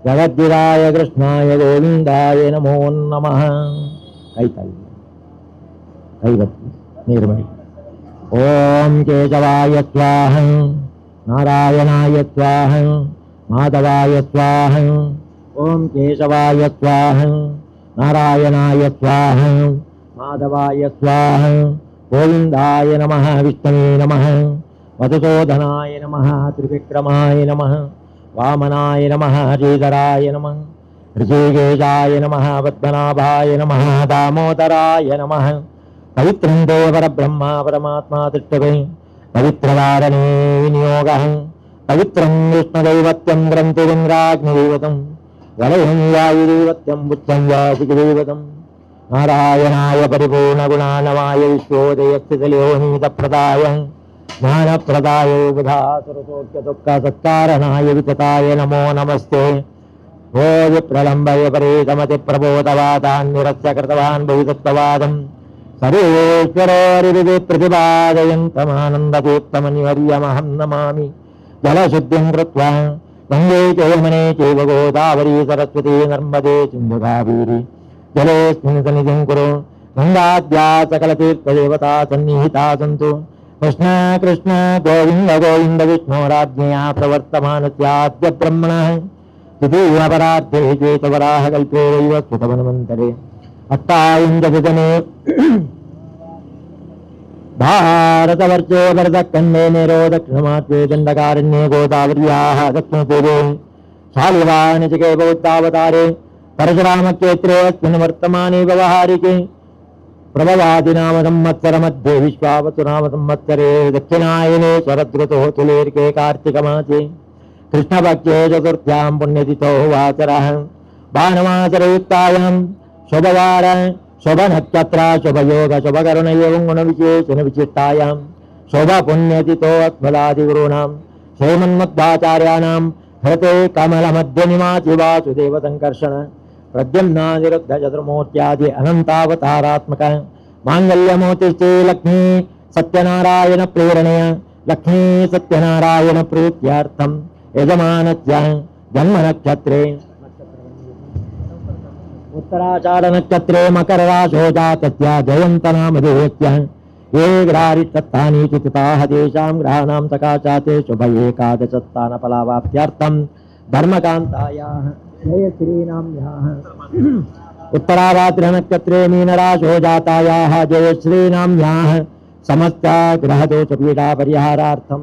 జగద్గిరాయ కృష్ణాయ గోవిందాయ నమో నమః. కైవత్తి నిర్మై. ఓం కేశవాయ స్వాహ, నారాయణాయ స్వాహ, మాధవాయ స్వాహ. ఓం కేశవాయ స్వాహ, నారాయణాయ స్వాహ, మాధవాయ స్వాహ. గోవిందాయ నమః, విష్ణవే నమః, మధుసూదనాయ నమః, త్రివిక్రమాయ నమః, వామనాయ నమః, శ్రీధరాయ నమః, ఋషికేశాయ నమః, పద్మనాభాయ నమః, దామోదరాయ నమః. పవిత్రం దేవర బ్రహ్మ పరమాత్మా తిష్టవే పవిత్రవారణే వినియోగ. పవిత్రం విష్ణుదైవత్యం గ్రంథిరింద్రాగ్నిదైవతం వలయం వాయుదైవత్యం పుత్రం వాసుదైవతం. నారాయణాయ పరిపూర్ణగుణానవాయ విశ్వోదయస్థితయోనీతప్రదాయ జ్ఞానప్రదాయ బుధాసురసోఖ్యదుఃఖసత్కారణాయ వితతాయ నమో నమస్తే. ఓ విప్రలంబయ పరేతమతి ప్రబోధవాదాన్నిరస్య కృతవాన్ బహుతత్వవాదం సర్వేశ్వరోరిది ప్రతిపాదయంతమానందతీర్థమనివర్యమహం నమామి. జలశుద్ధిం కృత్వా గంగే చైమనే చైవ గోదావరీ సరస్వతీ నర్మదే సింధు కావేరీ జలేస్మిన్ సన్నిధిం కురు. గంగాద్యా సకల తీర్థదేవతా సన్నిహితా సంతు. కృష్ణ కృష్ణ గోవింద గోవింద విష్ణోరాజ్ఞయా ప్రవర్తమానస్యాద్య బ్రహ్మణః ద్వితీయపరార్థే శ్వేతవరాహ కల్పే వైవ స్ఫుటమన్వంతరే అష్టావింశతితమే భారతవర్షే భరతఖండే నేరో దక్షిణమాత్రే దండకారణ్యే గోదావర్యాః దక్షిణపూర్వే శాలివానిచికే బౌద్ధావతారే పరశురామక్షేత్రే అస్మిన్ వర్తమానే వ్యవహారికే ప్రభవాది నామ సంవత్సర మధ్యే విశ్వావసు నామ సంవత్సరే దక్షిణాయనే శరదృతో తులేర్కే కార్తీకమాసే కృష్ణపక్షే చతుర్థ్యాం పుణ్యతిథో వాసరః భానువాసరయుక్తాయాం శుభవార శుభనక్షత్ర శుభయోగ శుభకరుణయోగం గుణవిశేషణ విశిష్టాయాం శుభపుణ్యతిథో అస్మదాదిగుरूणां శ్రీమన్మధ్వాచార్యాణాం హృతే కమలమధ్యనివాసి వాసుదేవ సంకర్షణ ప్రద్యుమ్నానిరుద్ధ చతుర్మూర్త్యాది అనంతావతారాత్మక మాంగళ్యమోతిష్ఠే లక్ష్మీ సత్యనారాయణ ప్రేరణయ లక్ష్మీ సత్యనారాయణ ప్రీత్యార్థం యజమానస్య జన్మ నక్షత్రే ఉత్తరాషాఢ నక్షత్రే మకర రాశో జాతస్య జయంత నామధేయస్య ఏ గ్రహారిష్టస్థాని చితాః తేషాం గ్రహాణాం సకాశాతే శుభ ఏకాదశస్థాన ఫలావాప్త్యర్థం ధర్మకాంతాయాః జయ శ్రీనామ్యాః. ఉత్తరాభాద్ర నక్షత్రే మీనరాశో జాతాయాః జయ శ్రీనామ్యాః సమస్త గ్రహదోష పీడా పరిహారార్థం.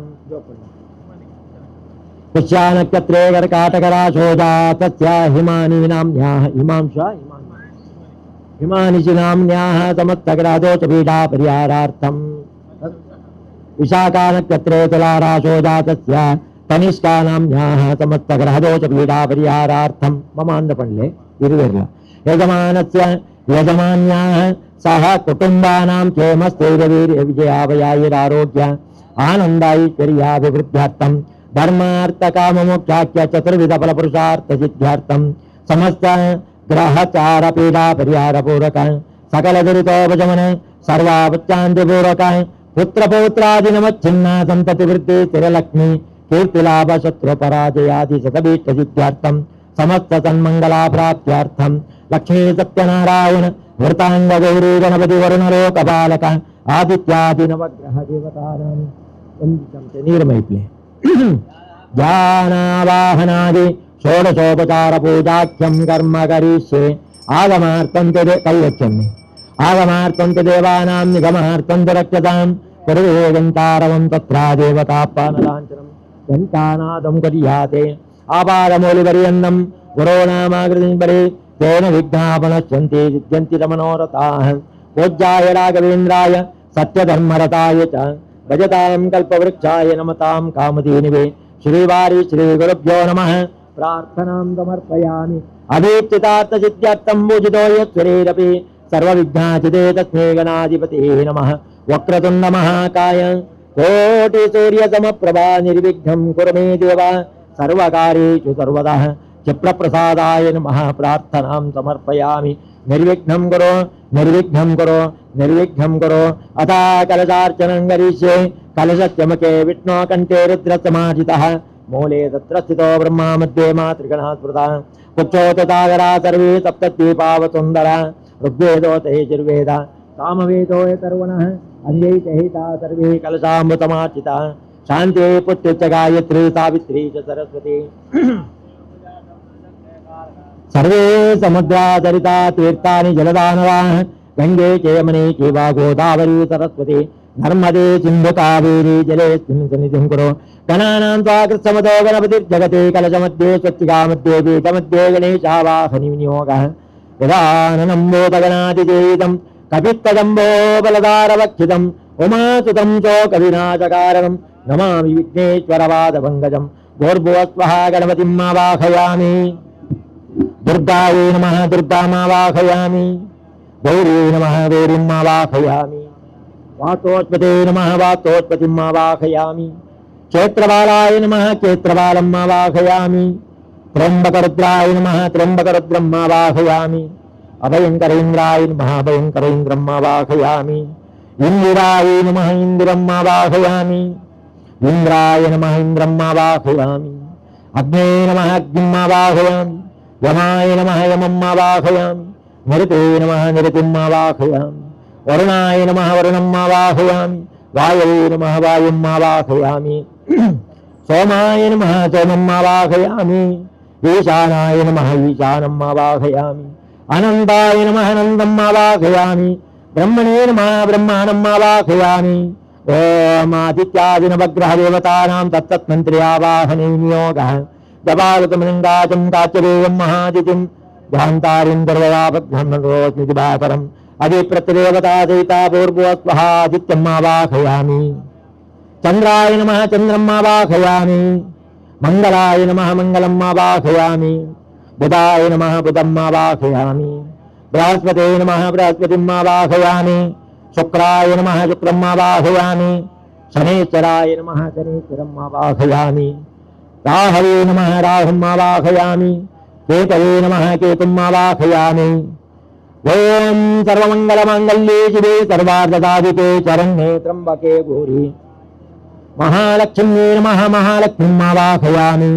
పుష్యా నక్షత్రే కర్కాటక రాశో జాతస్య హిమాని నామ్యాః హిమానిషి నామ్యాః సమస్త గ్రహదోష పీడా పరిహారార్థం. విశాఖా నక్షత్రే తులా రాశో జాతస్య తనిష్కా నామ్యాః సమస్త గ్రహదోష పీడా పరిహారార్థం. మమాంధ్రపండ్లే ఇరువేర్ల యజమానస్య యజమాన్యాః సహ కుటుంబానాం క్షేమస్థైర్యవీర్య విజయాభయాయురారోగ్య ఆనందాైశ్వర్యాభివృద్ధ్యర్థం ధర్మార్థ కామమోక్షాఖ్య చతుర్విధ ఫల పురుషార్థ సిద్ధ్యర్థం సమస్త గ్రహచార పీడా పరిహారపూర్వక సకల దురితోపశమన సర్వాపత్యాంతిపూర్వక పుత్రపౌత్రాది నమచ్ఛిన్న సంతతి వృద్ధి స్థిరలక్ష్మి కీర్తిలాభ శత్రు పరాజయాది శతభీష్ట సిద్ధ్యర్థం సమస్త సన్మంగళాప్రాప్త్యర్థం లక్ష్మీ సత్యనారాయణ వృతాంగ గౌరీ గణపతి వరుణలోకపాలక ఆదిత్యాది నవగ్రహ దేవతానాం నీరమైప్లే ధ్యానావాహనాది షోడశోపచార పూజాఖ్యం కర్మ కరిష్యే ఆగమార్థం కల్యచ్చండి ఆగమార్థం దేవానాం నిగమార్థం రక్షతాం కురువేదంతారవం తత్రా దేవతాపానలాంఛనం ఘంటానాదం కరియాతే ఆపాదమూలిపర్యంతం గురోనామాకృతిం పరే తేన విఘ్నాపనశ్యంతి సిద్ధ్యంతి మనోరథాః. పూజ్యాయ రాఘవేంద్రాయ సత్యధర్మరతాయ చ భజతాం కల్పవృక్షాయ నమతాం కామధేనువే శ్రీవారి శ్రీ గురుభ్యో నమః. ప్రార్థనాం సమర్పయామి. అభీప్సితార్థ సిద్ధ్యర్థం పూజితో యశ్వరేరపి సర్వవిఘ్నాచితే తస్మై గణాధిపతే నమః. వక్రతుండ మహాకాయ కోటి సూర్య సమప్రభా నిర్విఘ్నం కురు మే దేవ సర్వకార్యేషు సర్వదా. క్షిప్రప్రసాదాయ నమః. ప్రార్థనాం సమర్పయామి. నిర్విఘ్నం కురు నిర్విఘ్నం కురు నిర్విఘ్నం కురు. అథా కలశార్చనం కరిష్యే కలశత్యమకే విష్ణో కంఠే రుద్రసమాహితః मूले तत्र स्थितो ब्रह्मा मध्ये मातृगणः स्मृता पुच्छोतसागरा सर्वे सप्तद्वीपावसुन्दरा ऋग्वेदोत यजुर्वेद सामवेदो यतर्वणः अन्यैतहिता सर्वे कलशामृतमार्चिता शान्ति पुत्र्य च गायत्री सावित्री च सरस्वती सर्वे समुद्राचरिता तीर्थानि जलदानवाः गंगे चेमने चैव गोदावरी सरस्वती नर्मदे सिन्धु कावेरी जलेऽस्मिन् सन्निधिं कुरु गणानां स्वाकृत्समतो गणपतिर्जगते कलशमध्ये स्वस्तिकामध्ये पीठमध्ये गणेशावाहनि विनियोगः यदाननं बोधगणातिजेयितं कपित्तजम्बो बलदारवक्षितम् उमासुतं चोकविनाशकारणं नमामि विघ्नेश्वरपादपङ्कजं भूर्भुवस्वः गणपतिं आवाहयामि दुर्गायै नमः दुर्गामावाहयामि गौरी नमः गौरीम् आवाहयामि वातोत्पते नमः वातोत्पतिम् आवाहयामि क्षेत्रबालाय नमः क्षेत्रबालम् आवाहयामि त्र्यम्बकरुद्राय नमः त्र्यम्बकरुद्रम् आवाहयामि अभयङ्करेन्द्राय नमः अभयङ्करेन्द्रम् आवाहयामि इंद्राय नमः इंद्रम् आवाहयामि इंद्राय नमः इंद्रम् आवाहयामि अग्ने नमः अग्निम् आवाहयामि यमाय नमः यमम् आवाहयामि निरते नमः निरतिम् आवाहयामि वरुणाय नमः वरुणम् आवाहयामि वायवे नमः वायुम् आवाहयामि सोमाय नमः सोमम् आवाहयामि ईशानाय नमः ईशानम् आवाहयामि अनन्ताय नमः अनन्तम् आवाहयामि ब्रह्मणे नमः ब्रह्माणम् आवाहयामि ओम आदित्यादिनवग्रह देवतानां तत्तन्त्रे आवाहने नियोगः जपावतमलिङ्गाचं काचदेवं महादितिं ध्यान्तारिं सर्वदापद्ब्रह्मणोऽस्मितिभापरम् अधिप्रत्यदेवता सहिता पूर्वस्वः आदित्यम् आवाहयामि चन्द्राय नमः चन्द्रम् आवाहयामि मङ्गलाय नमः मङ्गलम् आवाहयामि बुधाय नमः बुधम् आवाहयामि बृहस्पते नमः बृहस्पतिम् आवाहयामि शुक्राय नमः शुक्रम् आवाहयामि शनेश्वराय नमः शनेश्वरम् आवाहयामि राहवे नमः राहुम् आवाहयामि केतवे नमः केतुम् आवाहयामि ओम सर्वमङ्गलमाङ्गल्ये शिवे सर्वार्थसाधिके शरण्ये त्र्यम्बके गौरी महालक्ष्म्यै नमः महालक्ष्मीम् आवाहयामि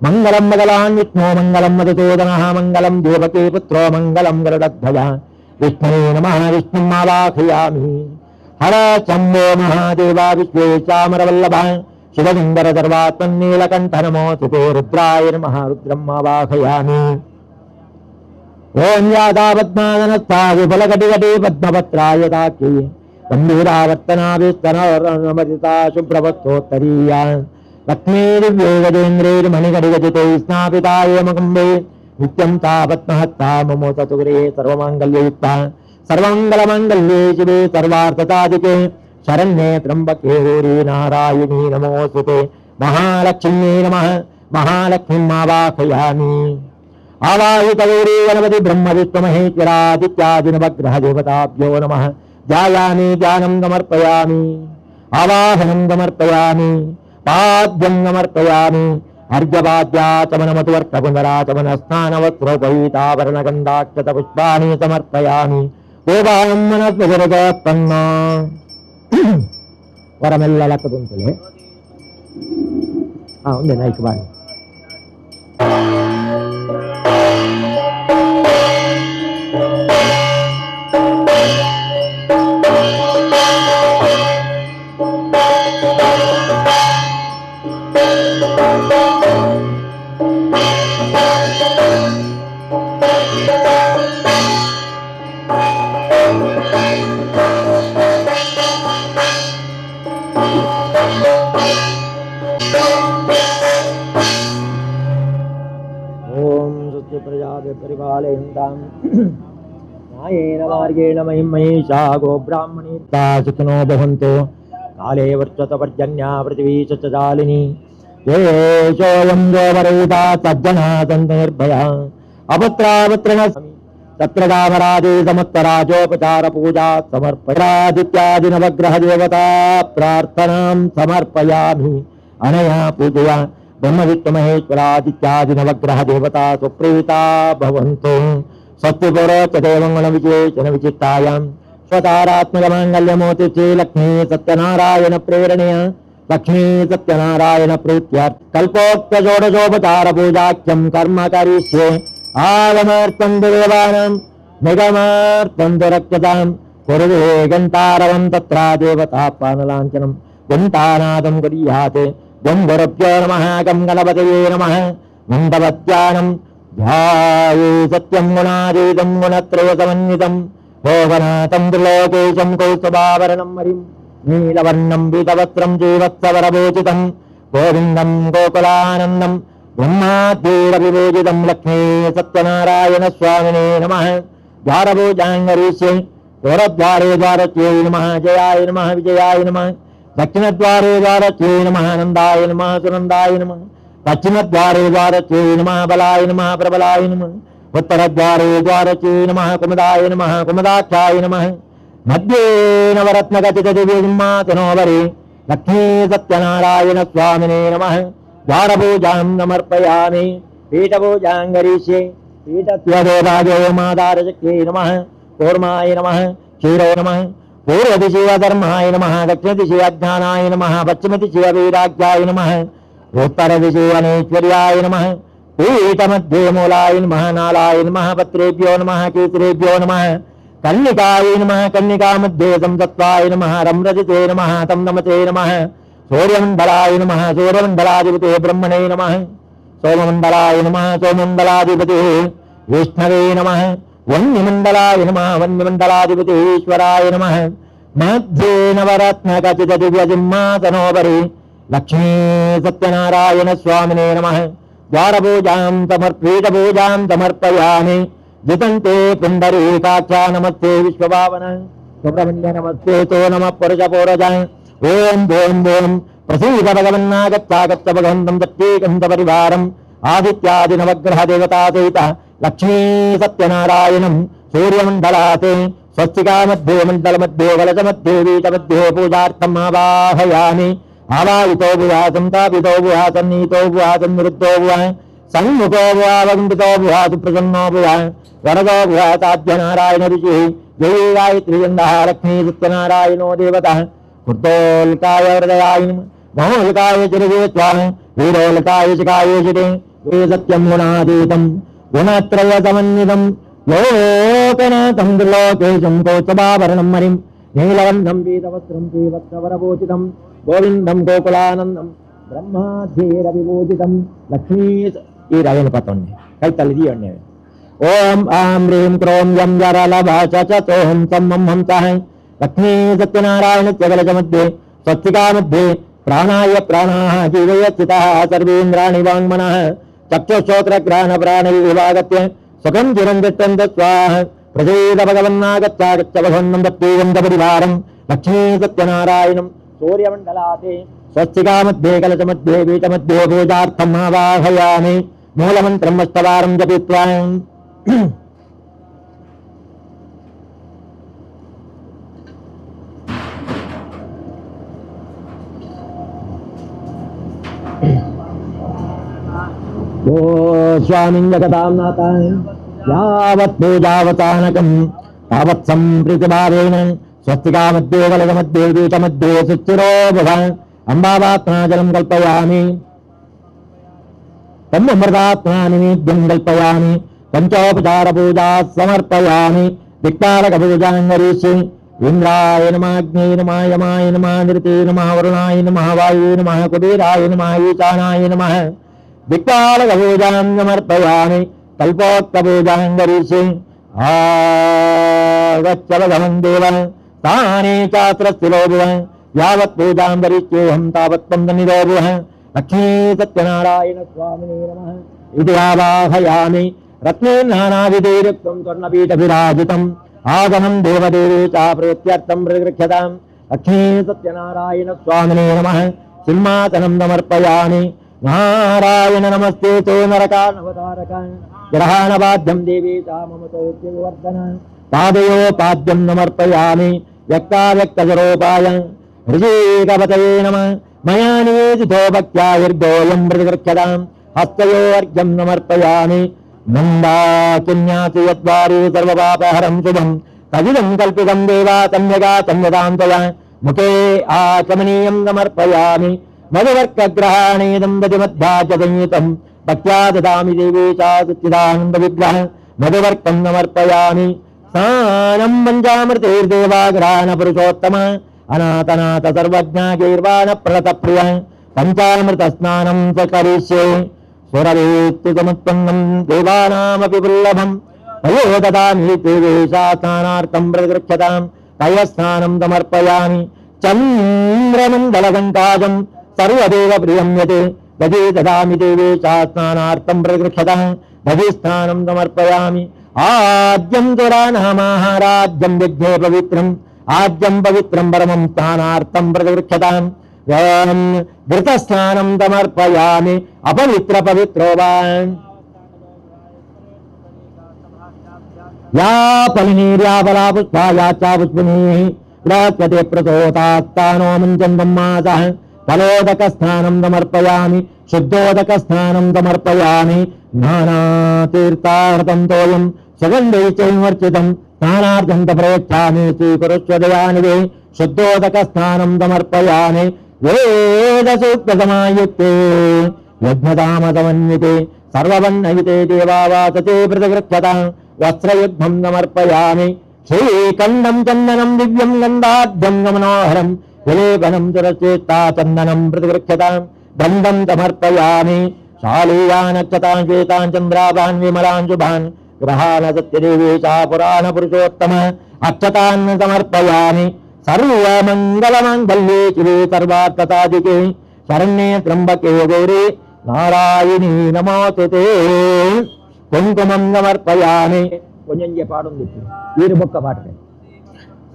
मंगलम मगलान् विष्णो मंगलम मधुसूदनः मंगलम देवकी पुत्रो मंगलम गरुडध्वजः विष्णवे नमः विष्णुम् आवाहयामि हर शम्भो महादेवा विश्वेशामरवल्लभः शिवसुन्दर सर्वात्मन्नीलकण्ठ नमोऽस्तुते रुद्राय नमः रुद्रम् आवाहयामि ओम यादावद्मानस्था विफलकटिकटे पद्मपत्राय ताक्ये गम्भीरावर्तनाभिस्तनमदिता शुभ्रवत्सोत्तरीया लक्ष्मीर्व्योगजेन्द्रैर्मणिकटिगजिते स्नापिताय मकम्बे नित्यं तापत्महत्ता ममोततु गृहे सर्वमाङ्गल्ययुक्ता सर्वमङ्गलमाङ्गल्ये शिवे सर्वार्थसाधिके शरण्ये त्र्यम्बके गौरी नारायणी नमोऽस्तुते महालक्ष्म्यै नमः महालक्ष्मीम् आवाहयामि आवाहित गौरी गणपति ब्रह्म विष्णु महेश्वरादित्यादिनवग्रह देवताभ्यो नमः ध्यायामि ध्यानं समर्पयामि आवाहनं समर्पयामि पाद्यं समर्पयामि अर्घ्यपाद्याचमनमतुवर्कपुनराचमन स्नानवस्त्रोपवीताभरणगन्धाक्षतपुष्पाणि समर्पयामि गोपालं मनस्विरजोत्पन्न वरमेल्ललकदुंतुले ఉంది నైక్ బాయ్ परिपालयन्तां न्यायेन मार्गेण महिं महिषा गोब्राह्मणीर्ता सुखिनो भवन्तु काले वर्षत पर्जन्या पृथिवी सच्चालिनी येषोऽयं गोवरहिता सज्जना सन्तु निर्भया अपुत्रापुत्रिणः तत्रदामरादे समुत्तराजोपचार पूजा समर्पयादित्यादिनवग्रह देवता प्रार्थनां समर्पयामि अनया पूजया ब्रह्म विष्णु महेश्वरादित्यादिनवग्रह देवता सुप्रीता भवन्तु सत्यपुरोच्यते मंगलविशेषण विचित्तायां स्वतारात्मकमाङ्गल्यमोतिचे लक्ष्मी सत्यनारायण प्रेरणया लक्ष्मी सत्यनारायण प्रीत्यर्थ कल्पोक्त षोडशोपचार पूजाख्यं कर्म करिष्ये आगमर्थं देवानां निगमार्थं रक्षतां कुरुवे घण्टारवं तत्र देवतापानलाञ्छनं घण्टानादं गरीयाते गंगुरभ्यो नमः गं गणपतये नमः गन्धवत्यानं ध्याये सत्यं गुणातीतं गुणत्रयसमन्वितं भोगनाथं त्रिलोकेशं कौस्तुभाभरणं हरिं नीलवर्णं पीतवस्त्रं जीवत्सवरभूषितं गोविन्दं गोकुलानन्दं ब्रह्माद्यैरविभूषितं लक्ष्मी सत्यनारायण स्वामिने नमः द्वारपूजाङ्गरीष्ये द्वारद्वारे द्वारच्यै नमः जयाय नमः विजयाय नमः दक्षिणद्वारे द्वारच्यै नमः नन्दाय नमः सुनन्दाय नमः पश्चिमद्वारे द्वारच्यै नमः बलाय नमः प्रबलाय नमः उत्तरद्वारे द्वारच्यै नमः कुमुदाय नमः कुमुदाख्याय नमः मध्ये नवरत्नखचितदिव्यसिंहासनोपरि लक्ष्मी सत्यनारायण स्वामिने नमः द्वारपूजां समर्पयामि पीठपूजाङ्गरीष्ये पीठत्वदेवायो मादारशक्त्यै नमः कूर्माय नमः क्षीरो नमः पूर्वदिशि धर्माय नमः दक्षिणदिशि अज्ञानाय नमः पश्चिमदिशि वीराख्याय नमः उत्तरदिशि अनेश्वर्याय नमः पीठमध्ये मूलाय नमः नालाय नमः पत्रेभ्यो नमः कीर्तिरेभ्यो नमः कन्निकाय नमः कन्निकामध्ये संसत्वाय नमः रम्रजिते नमः तं नमते नमः सूर्यमण्डलाय नमः सूर्यमण्डलाधिपते ब्रह्मणे नमः सोममण्डलाय नमः सोममण्डलाधिपते विष्णवे नमः वन्यमण्डलाय नमः वन्यमण्डलाधिपते ईश्वराय नमः मध्ये नवरत्नखचितदिव्यसिंहासनोपरि लक्ष्मी सत्यनारायण स्वामिने नमः द्वारपूजां पीठपूजां समर्पयामि जितन्ते पुण्डरीकाक्षा नमस्ते विश्वभावन सुब्रह्मण्य नमस्ते तो नमः पुरुषपूरज ओम ओम ओम प्रसीद भगवन्नागच्छ भगवन्तं दत्तीकन्तपरिवारम् आदित्यादिनवग्रह देवता सहित लक्ष्मी सत्यनारायणं सूर्यमण्डलात् स्वस्तिका मध्ये मण्डलमध्ये कलशमध्ये वीटमध्ये पूजार्थम् आवाहयामि आवाहितो भुवा संतापितो भुवा सन्नीतो भुवा सन्निरुद्धो भुवा सन्मुखो भुवा वन्दितो भुवा सुप्रसन्नो भुवा वरदो भुवा साध्यनारायण ऋषिः जय गायत्री छन्दः लक्ष्मी सत्यनारायणो देवतः कृतोल्काय हृदयाय महोल्काय चिरवे स्वाहा वीरोल्काय शिखाय शिरे वे सत्यं गुणातीतं गुणत्रयसमन्वितं लोकनाथं त्रिलोकेशं कौस्तुभाभरणं हरिं नीलवर्णं पीतवस्त्रं श्रीवत्सवरभूषितं गोविन्दं गोकुलानन्दं ब्रह्माद्यैरविभूषितं लक्ष्मी ఈ రాజన పతండి కై తల్లిది అన్నే ఓం ఆం హ్రీం క్రోం యం జరలభాచతోహం సమ్మం హంసః లక్ష్మీ సత్యనారాయణ జగలజमध्ये స్వస్తికాमध्ये ప్రాణాయ ప్రాణాః జీవయస్థితः సర్వేంద్రాణి వాంగ్మనః చక్షుశ్రోత్రఘ్రాణ ప్రాణై విభాగత్య సుఖం చిరం తిష్టంత స్వాహ ప్రజేద భగవన్నాగచ్ఛాగచ్చ భగవన్నం దత్తేయంతపరివారం లక్ష్మీ సత్యనారాయణం సూర్యమండలాతే స్వస్తికాमध्ये కలశमध्ये పీఠमध्ये పూజార్థం ఆవాహయామి మూలమంత్రం అష్టవారం జపిత్వా ఓ స్వామిన్ జగతాం నాథ యావత్ పూజావతానకం తావత్ సంప్రీతిభావేన స్వస్తికాमध्ये కలశमध्ये పీఠमध्ये సుస్థిరో భవ అంబావాత్నాజలం కల్పయామి तमृतात्मानिवेद्यं कल्पयामि पंचोपचार पूजा समर्पयामि दिक्पालक पूजांगरीषे इंद्राय नमः अग्निये नमः यमाय नमः निरते नमः वरुणाय नमः वायुवे नमः कुबेराय नमः ईशानाय नमः दिक्पालक पूजां समर्पयामि कल्पोक्त पूजांगरीषे आगच्छ भगवन् देव ताने चात्रस्थिरो भुव यावत् पूजां करिष्येऽहं तावत् त्वं सन्निधो भुवः लक्ष्मी सत्यनारायण स्वामिने नमः इति आवाहयामि रत्नेनानाविधैरुक्तं स्वर्णपीठविराजितम् आगमनं देवदेवे च प्रीत्यर्थं प्रतिगृह्यतां लक्ष्मी सत्यनारायण स्वामिने नमः सिंहासनं समर्पयामि नारायण नमस्ते तो नरकानवतारक ग्रहाणपाद्यं देवी च मम चौत्यविवर्धन पादयोपाद्यं समर्पयामि व्यक्ताव्यक्तस्वरूपाय ऋषिकपतये नमः मया निवेदितो भक्त्यायुर्गोऽयं प्रतिगृह्यतां हस्तयोर्घ्यं समर्पयामि नन्दाकिन्यासि यद्वारे सर्वपापहरं शुभं तदिदं कल्पितं देवा सम्यगा संयतां त्वया मुखे आचमनीयं समर्पयामि మధువర్కగ్రహాణేదం దతిమధ్యాచదయుతం భక్త్యా దదామి దేవీ చాచిదానంద విగ్రహ మధువర్కం సమర్పయామి స్నానం పంచామృతైర్దేవాగ్రహాణ పురుషోత్తమ అనాథనాథ సర్వజ్ఞాగైర్వాణ ప్రణత ప్రియ పంచామృత స్నానం కరిష్యే సురవేత్తు సముత్పన్నం దేవానామపి దుర్లభం తయో దదామి దేవేశా స్నానార్థం ప్రతిగృహ్యతాం తయ స్నానం సమర్పయామి చంద్రమండలగంకాజం సర్వదేవ ప్రియం యతే దధి దదామి దేవేశా స్నానార్థం ప్రతిగృహ్యతాం దధి స్నానం సమర్పయామి ఆద్యం దురానామాహారాజ్యం యజ్ఞే పవిత్రం ఆద్యం పవిత్రం పరమం స్నానార్థం ప్రతిగృహ్యతాం ఘృతస్నానం సమర్పయామి అపవిత్ర పవిత్రో వా యా ఫలినీర్యాబలా పుష్పా యా చా పుష్పిణీః విరాజ్యతే ప్రచోతాస్తానో మంచందం మాసః ఫలోదక స్నానం సమర్పయామి శుద్ధోదక స్నానం సమర్పయామి జ్ఞానాతీర్థార్థం తోయం సుగంధైశ్చైర్వర్చితం స్నానార్థం ప్రయచ్ఛామి స్వీకరుష్వదయానివే శుద్ధోదక స్నానం సమర్పయామి వేద సూక్త సమాయుక్తే యజ్ఞదామ సమన్వితే సర్వవన్నయుతే దేవావాసతే ప్రతిగృహ్యతాం వస్త్రయుగ్మం సమర్పయామి శ్రీకండం చందనం దివ్యం గంధాఢ్యం మనోహరం విలేపనం దురచేత్తా చందనం ప్రతిగృహ్యతాం గంధం సమర్పయామి శాలీయానక్షతాన్ శ్వేతాన్ చంద్రాభాన్ విమలాన్ శుభాన్ గ్రహాణ సత్యదేవేశా పురాణ పురుషోత్తమ అక్షతాన్ సమర్పయామి సర్వమంగళమాంగళ్యే శివే సర్వార్థసాధికే శరణ్యే త్ర్యంబకే గౌరీ నారాయణీ నమోస్తుతే కుంకుమం సమర్పయామి కొంచెం పాడుంది వీరి బొక్క పాటకే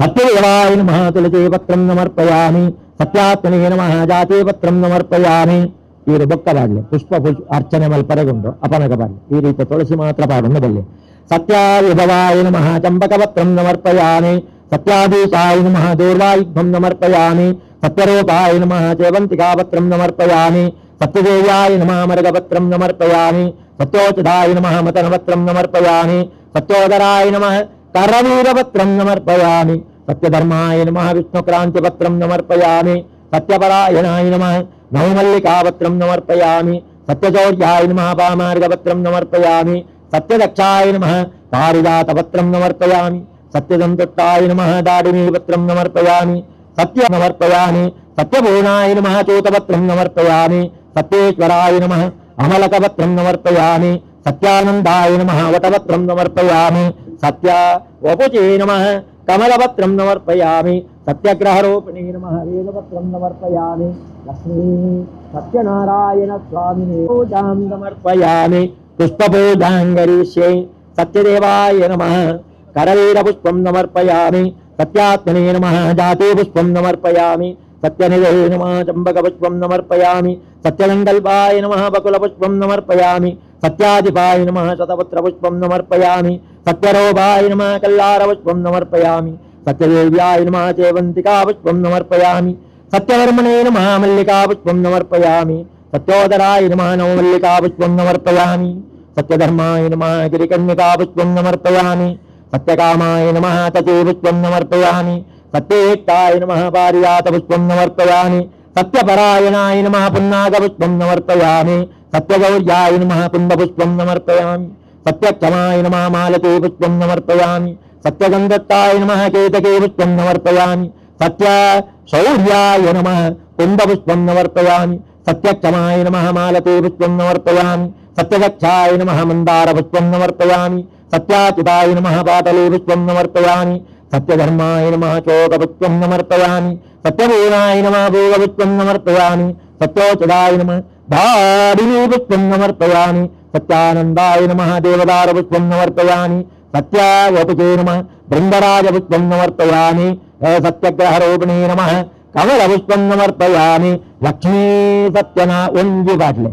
సత్యదేవాయ నమః తులసీ పత్రం సమర్పయామి సత్యాత్మనే నమః జాతే పత్రం సమర్పయామి వీరు బొక్క పాడలే పుష్ప అర్చನೆ మల్పరగుండు అపనక పాడలే ఈ ರೀತಿ ತುಳಸಿ ಮಾತ್ರ ಪಾಡುಂಡು ಬಲ್ಲೆ సత్యావిభవాయ నమః చంపకపత్రం సమర్పయామి సత్యాధీశాయ నమః దూర్వాయుగ్మం సమర్పయామి సత్యరూపాయ నమః చేవంతికాపత్రం సమర్పయామి సత్యదేవ్యాయ నమః మరగపత్రం సమర్పయామి సత్యోచితాయ నమః మతనపత్రం సమర్పయామి సత్యోదరాయ నమః కరవీరపత్రం సమర్పయామి సత్యధర్మాయ నమః విష్ణుక్రాంతిపత్రం సమర్పయామి సత్యపరాయణాయ నమః నవమల్లికాపత్రం సమర్పయామి సత్యచౌర్యాయ నమః పామార్గపత్రం సమర్పయామి సత్యదక్షాయ నమః పారిజాతపత్రం సమర్పయామి సత్యదంతుట్టాయ నమః దాడిమీపత్రం సమర్పయామి సత్య సమర్పయామి సత్యపూర్ణాయ నమః చూతపత్రం సమర్పయామి సత్యేశ్వరాయ నమః అమలకపత్రం సమర్పయామి సత్యానందాయ నమః వటపత్రం సమర్పయామి సత్య వపుచే నమః కమలపత్రం సమర్పయామి సత్యగ్రహరూపిణే నమః వేదపత్రం సమర్పయామి లక్ష్మీ సత్యనారాయణ స్వామినే పూజాం సమర్పయామి పుష్పపూజాం కరిష్యే సత్యదేవాయ నమః కరవీరపుష్పం సమర్పయామి సత్యాత్మనే నమః జాతే పుష్పం సమర్పయామి సత్యనిధే నమః చంపకపుష్పం సమర్పయామి సత్యసంకల్పాయ నమః బకులపుష్పం సమర్పయామి సత్యాధిపాయ నమః శతపత్రపుష్పం సమర్పయామి సత్యరూపాయ నమః కల్లారపుష్పం సమర్పయామి సత్యదేవ్యాయ నమః చేవంతికాపుష్పం సమర్పయామి సత్యవర్మణే నమః మల్లికాపుష్పం సమర్పయామి సత్యోదరాయ నమః నవమల్లికాపుష్పం సమర్పయామి సత్యధర్మాయ నమః గిరికన్యకాపుష్పం సమర్పయామి సత్యకామాయ నమః తచేపుష్పం సమర్పయామి సత్యేష్టాయ నమః పారిజాతపుష్పం సమర్పయామి సత్యపరాయణాయ నమః పున్నాగపుష్పం సమర్పయామి సత్యగౌర్యాయ నమః కుంభపుష్పం సమర్పయామి సత్యక్షమాయ నమః మాలతే పుష్పం సమర్పయామి సత్యగంధత్తాయ నమః కేతకే పుష్పం సమర్పయామి సత్య శౌర్యాయ నమః కుంభపుష్పం సమర్పయామి సత్యక్షమాయ నమః మాలతే పుష్పం సమర్పయామి సత్యదక్షాయ నమః మందారపుష్పం సమర్పయామి సత్యాచితాయ నమః పాటలే పుష్పం సమర్పయామి సత్యధర్మాయ నమః చోకపుష్పం సమర్పయామి సత్యపూర్ణాయ నమః భోగపుష్పం సమర్పయామి సత్యోచితాయ నమః దాడినీ పుష్పం సమర్పయామి సత్యానందాయ నమః దేవదారపుష్పం సమర్పయామి సత్యావపుచే నమః బృందరాజపుష్పం సమర్పయామి సత్యగ్రహరూపిణే నమః కమలపుష్పం సమర్పయామి లక్ష్మీ సత్యనా ఒంజి పాటలే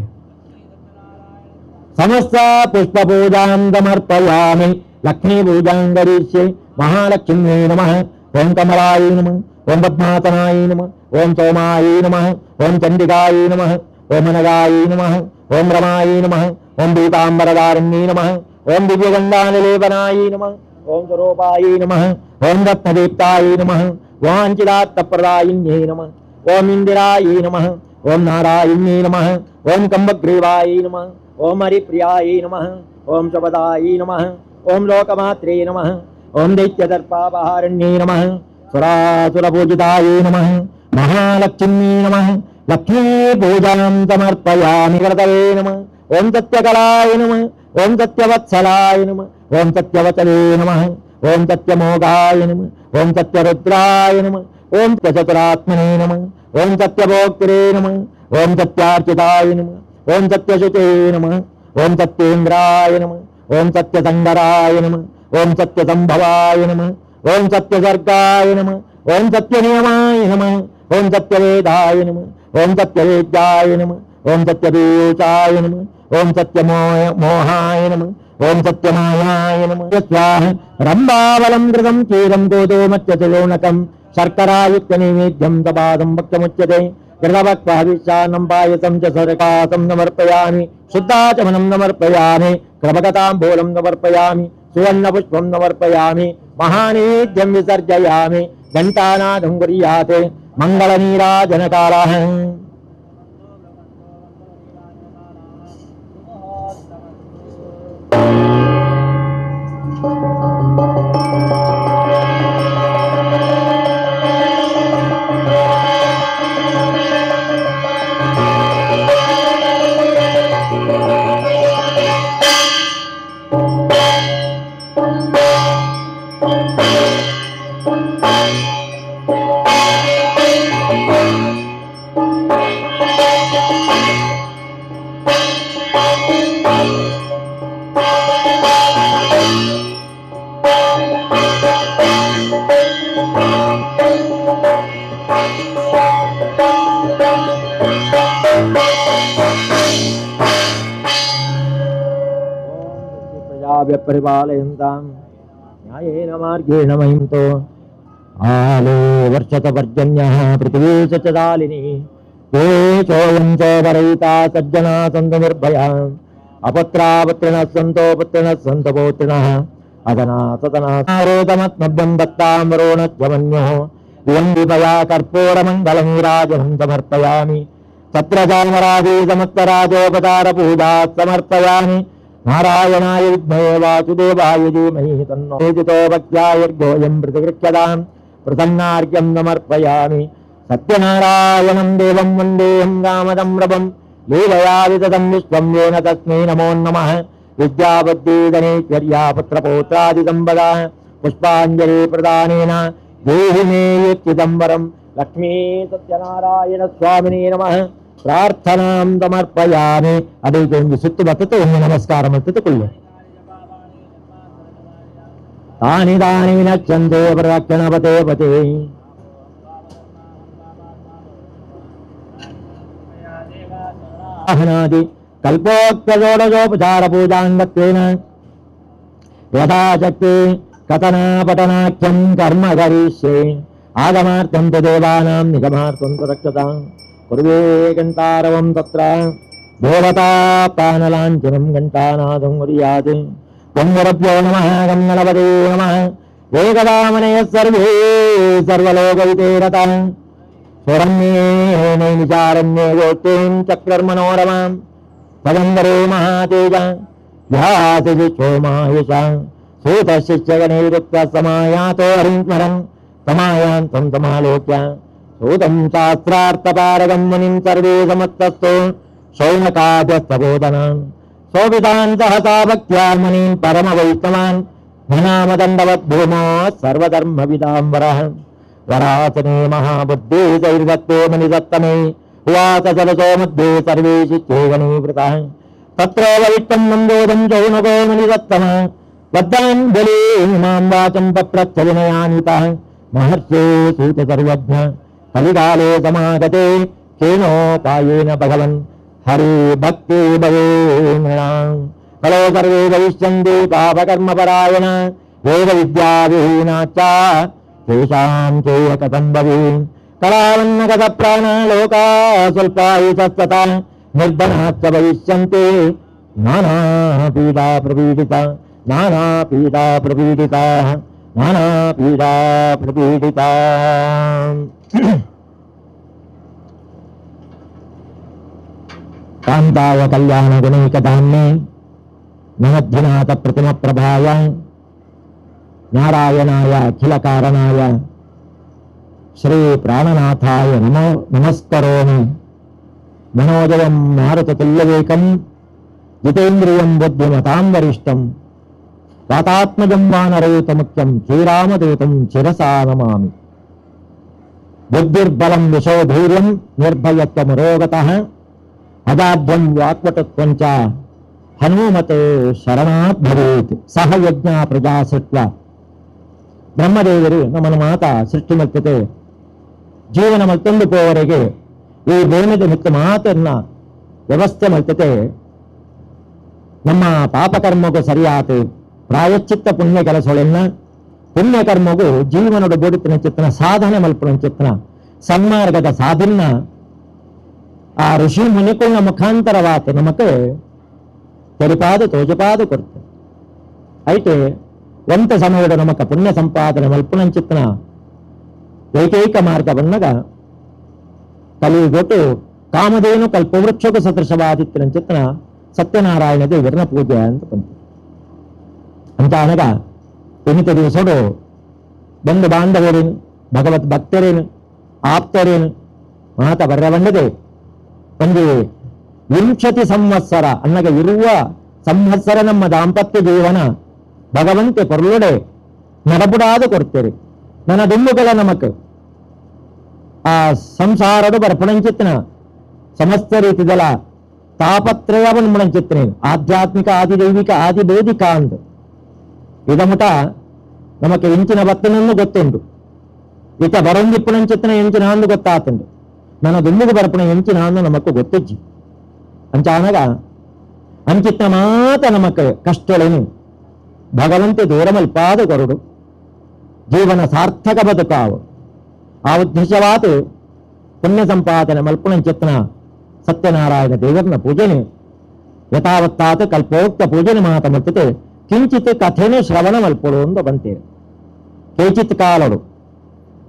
సమస్త పుష్పపూజాం సమర్పయామి లక్ష్మీ పూజాం కరిష్యే మహాలక్ష్మ్యై నమః ఓం కమలాయ నమః ఓం పద్మాసనాయ నమః ఓం సోమాయ నమః ఓం చండికాయ నమః ఓం అనగాయ నమః ఓం రమాయ నమః ఓం పీతాంబరదారిణ్యై నమః ఓం దివ్యగంధానిలేపనాయ నమః ఓం స్వరూపాయ నమః ఓం రత్నదీప్తాయ నమః వాంఛితార్థప్రదాయిన్యై నమః ఓం ఇందిరాయ నమః ఓం నారాయణ్యై నమః, ఓం కంబగ్రీవాయై నమః, ఓం హరిప్రియాయై నమః, ఓం శబదాయై నమః, ఓం లోకమాత్రే నమః, ఓం దైత్యదర్పాపహారణ్యై నమః, సురాసురపూజితాయై నమః, మహాలక్ష్మ్యై నమః, లక్ష్మీ పూజాం సమర్పయామి కృతవే నమః. ఓం సత్యకళాయ నమః, ఓం సత్యవత్సలాయ నమః, ఓం సత్యవచలే నమః, ఓం సత్యమోఘాయ నమః, ఓం సత్యరుద్రాయ నమః, ఓం సత్యచతురాత్మనే నమః, ఓం సత్యభోక్త్రే నమః, ఓం సత్యార్చితాయ నమః, ఓం సత్యశుచే నమః, ఓం సత్యేంద్రాయ నమః, ఓం సత్యసంగరాయ నమః, ఓం సత్యసంభవాయ నమః, ఓం సత్యసర్గాయ నమః, ఓం సత్యనియమాయ నమః, ఓం సత్యవేదాయ నమః, ఓం సత్యవేద్యాయ నమః, ఓం సత్యపీయూషాయ నమః, ఓం సత్యమోహాయ నమః, ఓం సత్యమాయాయ నమః. స్వాహ రంభావలం కృతం క్షీరం గోదో మత్స్యలోనకం శర్కరాయుక్త నైవేద్యం సపాదం భక్తముచ్యతే. కృతవక్పావిశానం పాయసం చ సరకాసం సమర్పయామి, శుద్ధాచమనం సమర్పయామి, క్రమగతాంబూలం సమర్పయామి, సువర్ణపుష్పం సమర్పయామి, మహానైవేద్యం విసర్జయామి. ఘంటానాదం కుర్యాత్ మంగళనీరాజనకాలః. పరిపాలయంతాం న్యాయేన మార్గేణ మహింతో ఆలో వర్షత పర్జన్యః పృథివీ సచదాలిని ఏ చోయం చోపరయితా సజ్జనా సంతు నిర్భయా అపత్రాపత్రిణః సంతో పుత్రిణః సంతు పౌత్రిణః అదనా సదనా రోదమత్మభ్యం దత్తాంబరోణజ్జమన్యోః ఇయం విపయా కర్పూరమంగళం నీరాజనం సమర్పయామి. సత్రజామరాజే సమస్తరాజోపచార పూజా సమర్పయామి. నారాయణాయ విద్మహే వాసుదేవాయ ధీమహి తన్నో ప్రచోదయాత్. భక్త్యాయర్గోయం ప్రతిగృహ్యతాం ప్రసన్నార్ఘ్యం సమర్పయామి. సత్యనారాయణం దేవం వందేహం రామదం రవం లీలయా వితతం విశ్వం యేన తస్మై నమో నమః. విద్యాబుద్ధిధనైశ్వర్యా పుత్రపౌత్రాది సంపదా పుష్పాంజలి ప్రదానేన దేహి మే చిదంబరం. లక్ష్మీ సత్యనారాయణ స్వామినే నమః. ప్రార్థనాం సమర్పయామి. అడిగి సుత్తు భక్తితో నమస్కారం ఎత్తుకుళ్ళు తాని దాని నచ్చంతే ప్రదక్షిణపతే పతే. కల్పోక్తోడజోపచార పూజాంగత్వేన యథాశక్తి కథనాపటనాఖ్యం కర్మ కరిష్యే. ఆగమార్థం తు దేవానాం నిగమార్థం తు రక్షతాం. కుర్వే ఘంటారవం తత్ర దేవతాపానలాంఛనం ఘంటానాదం కుర్యాత్. గంగరభ్యో నమః గంగణపతే నమః. ఏకదామనయః సర్వే సర్వలోకైతే రతాః. స్వరమ్యే నైమిషారణ్యే గోష్ఠీం చక్రర్మనోరమాం. పదంబరే మహాతేజ వ్యాసి సోమాయుష సూతశిష్యగణైరుక్త సమాయాతో హరిస్మరన్ సమాయాంతం సమాలోక్య. సూతం శాస్త్రార్థపారగం మునిం సర్వే సమస్తస్థో శౌనకాద్యస్తబోధనాన్. శోభితాన్ సహసా భక్త్యా మునీన్ పరమ వైష్ణవాన్. ధనామదండవద్భూమో సర్వధర్మ విదాంబరః. వరాసనే మహాబుద్ధే దైర్దత్తో మణిదత్తమే. ఉవాస సరసో మధ్యే సర్వే శిష్యే గణీవృతః. తత్ర వైష్టం నందోదం శౌనకో మణిదత్తమ. వద్దాంజలి మాం వాచం పప్రచ్ఛ వినయాన్వితః. మహర్షే సూత సర్వజ్ఞ కలికాలే సమాగతే. కేనోపాయేన భగవన్ హరి భక్తి భవేనృణాం. కలో సర్వే భవిష్యంతి పాపకర్మపరాయణ. వేద విద్యా విహీనాచ్చ తేషాం చేయ కథం భవేత్. కళావన్న కథ ప్రాణలోకా స్వల్పాయుషస్తత. నిర్ధనాచ్చ భవిష్యంతి నానా పీడా ప్రపీడిత. నానా పీడా ప్రపీడిత. నానా పీడా ప్రపీడిత. ಕಾಂತಾಯ ಕಲ್ಯಾಣ ಗುಣೈಕಧಾನ್ಯೇ ನಮದ್ಧಿನಾಥ ಪ್ರತಿಮ ಪ್ರಭಾಯ ನಾರಾಯಣಾಯ ಅಖಿಲ ಕಾರಣಾಯ ಶ್ರೀ ಪ್ರಾಣನಾಥಾಯ ನಮಸ್ಕರೋಮಿ. ಮನೋಜವಂ ಮಾರುತತುಲ್ಯವೇಕಂ ಜಿತೇಂದ್ರಿಯಂ ಬುದ್ಧಿಮತಾಂ ವರಿಷ್ಠಂ ವಾತಾತ್ಮಜಂ ವಾನರಯೂತ ಮುಖ್ಯಂ ಶ್ರೀರಾಮದೂತಂ ಶಿರಸಾ ನಮಾಮಿ. ಬುದ್ಧಿರ್ಬಲಂ ಯಶೋಧೈರ್ಯಂ ನಿರ್ಭಯತ್ವಮುರೋಗತಃ ಅಜಾಢ್ಯಂ ವಾಕ್ಪಟುತ್ವಂಚ ಹನುಮತೆ ಶರಣಾತ್ ಭವೇತ್. ಸಹ ಯಜ್ಞ ಪ್ರಜಾ ಸೃಷ್ಟ. ಬ್ರಹ್ಮದೇವರು ನಮ್ಮನ್ನು ಮಾತ ಸೃಷ್ಟಿ ಮಾಡ್ತದೆ, ಜೀವನ ಮತ್ತೊಂದು ಪೋವರೆಗೆ ಈ ಭೂಮಿದ ಮುಖ್ಯ ಮಾತನ್ನ ವ್ಯವಸ್ಥೆ ಮಾಡ್ತದೆ. ನಮ್ಮ ಪಾಪಕರ್ಮಗೂ ಸರಿಯಾತು ಪ್ರಾಯಶ್ಚಿತ್ತ ಪುಣ್ಯ ಕೆಲಸಗಳನ್ನ ಪುಣ್ಯಕರ್ಮಗೂ ಜೀವನದ ಬೋಡಿತಿನ ಚಿತ್ತನ ಸಾಧನೆ ಮಲ್ಪನ ಚಿತ್ತನ ಸನ್ಮಾರ್ಗದ ಸಾಧನ ಆ ಋಷಿ ಮುನಿಕುಳ ಮುಖಾಂತರವಾತ ನಮಕ್ಕೆ ತೆರಿಪಾದ ತೋಜಪಾದ ಕೊಡ್ತೆ. అయితే ಒಂತ ಸಮಯದ ನಮಕ ಪುಣ್ಯ ಸಂಪಾದನೆ ಮಲ್ಪನ ಚಿತ್ತನ ಏಕೈಕ ಮಾರ್ಗವನ್ನಗ కలిగొట్టు కామధేను కల్పవృక్షకు సదృశవాదిత్యం చిత్తన సత్యనారాయణ దేవరన పూజ ಅಂತ ಬಂತು. ಅಂತ అనగా 9 ದಿವಸಗಳು ಬಂಧು ಬಾಂಧವರೇನು ಭಗವತ್ ಭಕ್ತರೇನು ಆಪ್ತರೇನು ಮಾತ ಬರವಂಡದೆ ಒಂದು 20 ಸಂವತ್ಸರ ಅನ್ನಗ ಇರುವ ಸಂವತ್ಸರ ನಮ್ಮ ದಾಂಪತ್ಯ ಜೀವನ ಭಗವಂತೆ ಪೊರ್ಲೊಡೆ ನಡಬುಡಾದ ಕೊಡ್ತೇವೆ. ನನ್ನ ದುಂಬುಗಳ ನಮಕ್ ಆ ಸಂಸಾರದ ಬರ್ಪಣಂಚಿತ್ತನ ಸಮಸ್ತ ರೀತಿದಲ ತಾಪತ್ರಯವನ್ನು ಮಣಂಚಿತ್ತನೆ ಆಧ್ಯಾತ್ಮಿಕ ಆದಿ ದೈವಿಕ ಆದಿ ಬೌದ್ಧಿಕ ಅಂದು ಇದಮುಟ ನಮಕ್ಕೆ ಎಂಚಿನ ಭಕ್ತನನ್ನು ಗೊತ್ತುಂಟು. ಇತ ಬರೊಂದಿಪ್ಪುಣಂಚಿತ್ತನ ಎಂಚಿನ ಅಂದು ಗೊತ್ತಾತುಂಡು. ನನ್ನ ದುಂಬುಗು ಬರ್ಪಣ ಎಂಚಿನ ಅಂದು ನಮಕ್ಕು ಗೊತ್ತಿಜ್ಜಿ ಅಂಚಾನಗ ಅಂಚಿತ್ತ ಮಾತ ನಮಕ್ ಕಷ್ಟಳೇನು ಭಗವಂತೆ ದೂರಮಲ್ಪಾದ ಕೊರಡು ಜೀವನ ಸಾರ್ಥಕ ಬದುಕಾವು. ಆ ಉದ್ದೇಶವಾದ ಪುಣ್ಯ ಸಂಪಾದನೆ ಮಲ್ಪುಣ ಚಿತ್ತನ ಸತ್ಯನಾರಾಯಣ ದೇವರನ ಪೂಜನೆ ಯಥಾವತ್ತಾತ ಕಲ್ಪೋಕ್ತ ಪೂಜನೆ ಮಾತ ಮತ್ತತೆ ಕಿಂಚಿತ್ ಕಥೆನೇ ಶ್ರವಣ ಮಲ್ಪಡು ಅಂತ ಬಂತೇವೆ. ಕೇಚಿತ್ ಕಾಲಡು